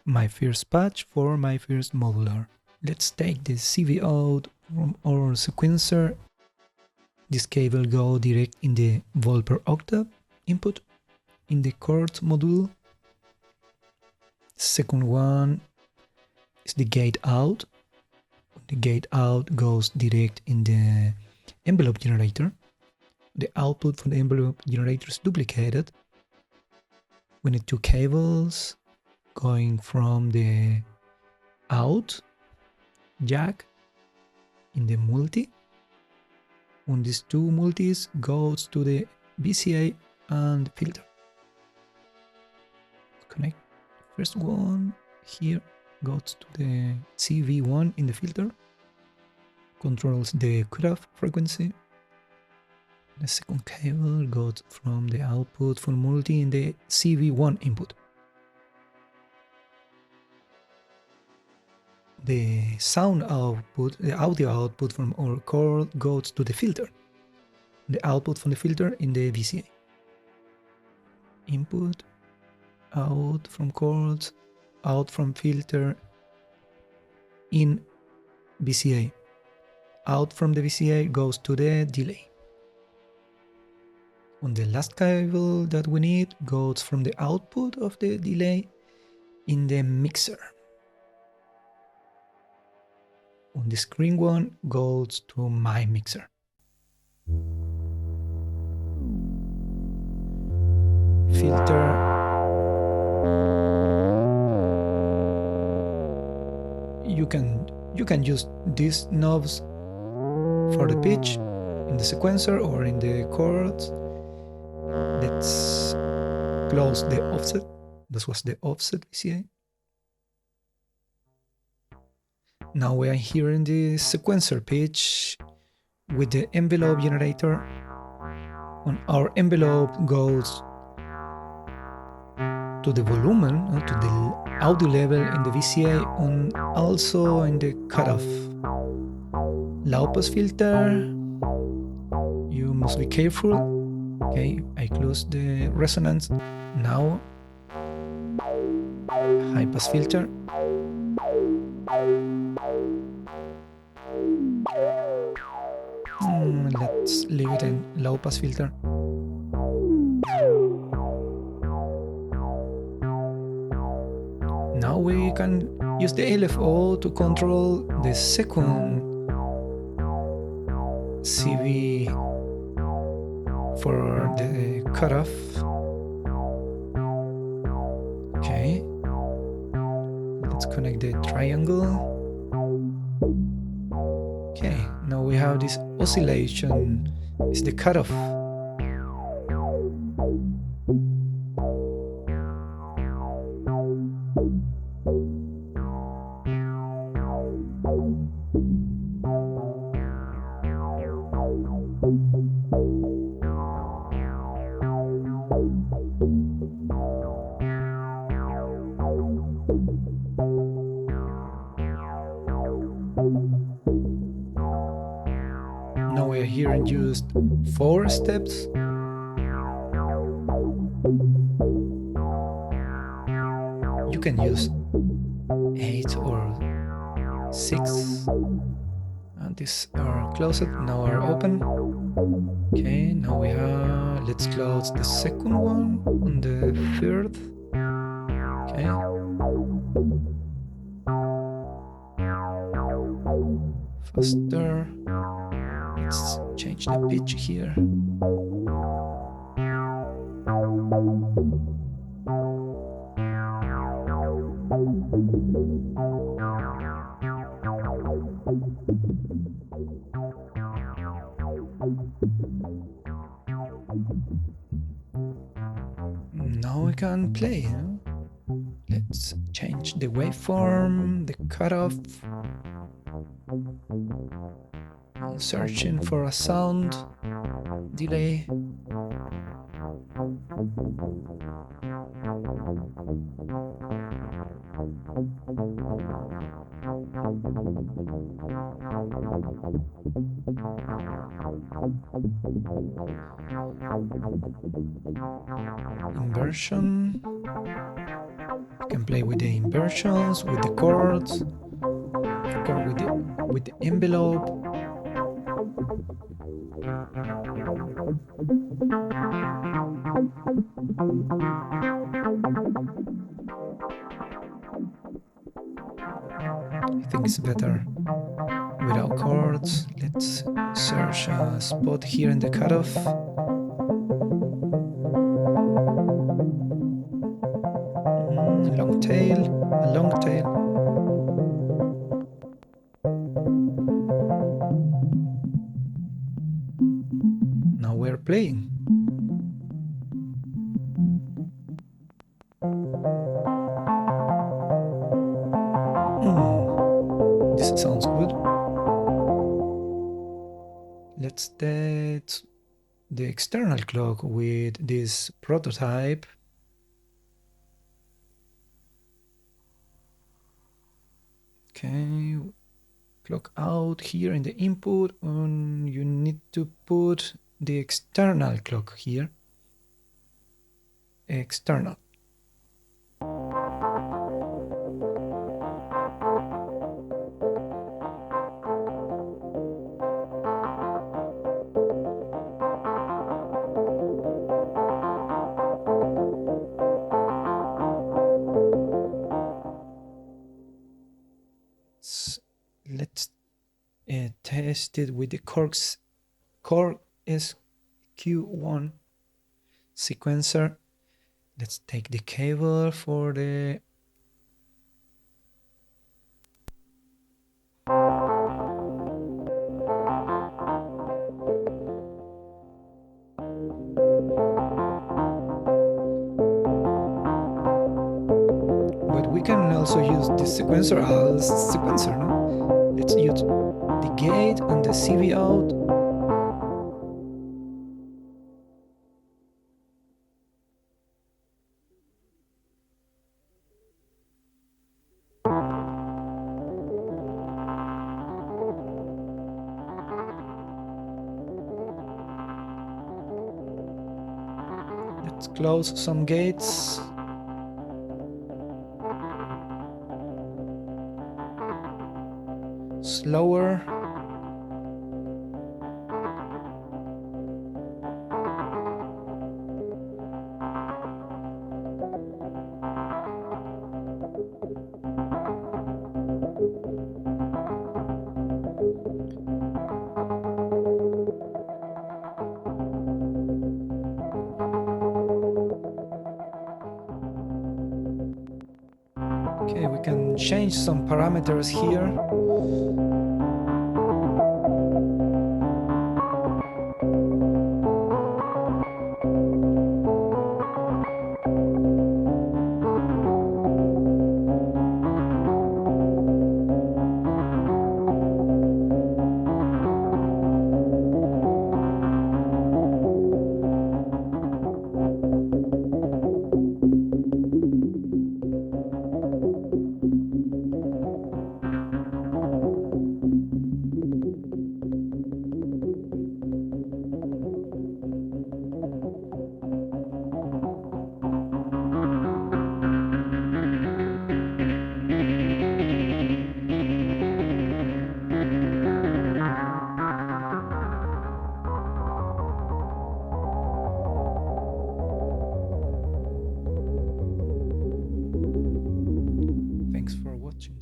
my first patch for my first modular. Let's take the CV out from our sequencer. This cable go direct in the volt per octave input in the chord module. Second one is the gate out. The gate out goes direct in the envelope generator. The output from the envelope generator is duplicated. We need two cables going from the out jack in the multi. And these two multis goes to the VCA and filter. Connect first one here, goes to the CV1 in the filter, controls the cutoff frequency. The second cable goes from the output from multi in the CV1 input. The sound output, the audio output from our chord goes to the filter. The output from the filter in the VCA. Input, out from chords, out from filter, in VCA. Out from the VCA goes to the delay. On the last cable that we need goes from the output of the delay in the mixer. On the screen one goes to my mixer. Filter. You can use these knobs for the pitch in the sequencer or in the chords. Let's close the offset. This was the offset VCA. Now we are hearing the sequencer pitch with the envelope generator. On our envelope goes to the volume, to the audio level in the VCA, and also in the cutoff. Low pass filter, you must be careful. Okay, I close the resonance. Now, high pass filter. Let's leave it in low pass filter. Now we can use the LFO to control the second CV for the cutoff. Okay, let's connect the triangle. Okay, now we have this oscillation. It's the cutoff. Now we are hearing just 4 steps. You can use 8 or 6. And these are closed, now are open. Okay, now we have, let's close the second one on the third. Okay. Faster. Let's change the pitch here. Now we can play. Let's change the waveform, the cutoff. I'm searching for a sound delay. Inversion. You can play with the inversions, with the chords, with the envelope. I think it's better without chords. Let's search a spot here in the cutoff. Long tail, a long tail. Now we're playing. This sounds good. Let's test the external clock with this prototype. Okay, clock out here in the input, and you need to put the external clock here. External. Let's test it with the Korg SQ1 sequencer. Let's take the cable for the we can also use this sequencer as sequencer, no? Let's use the gate and the CV out. Let's close some gates. Slower. Okay, we can change some parameters here. Thanks for watching.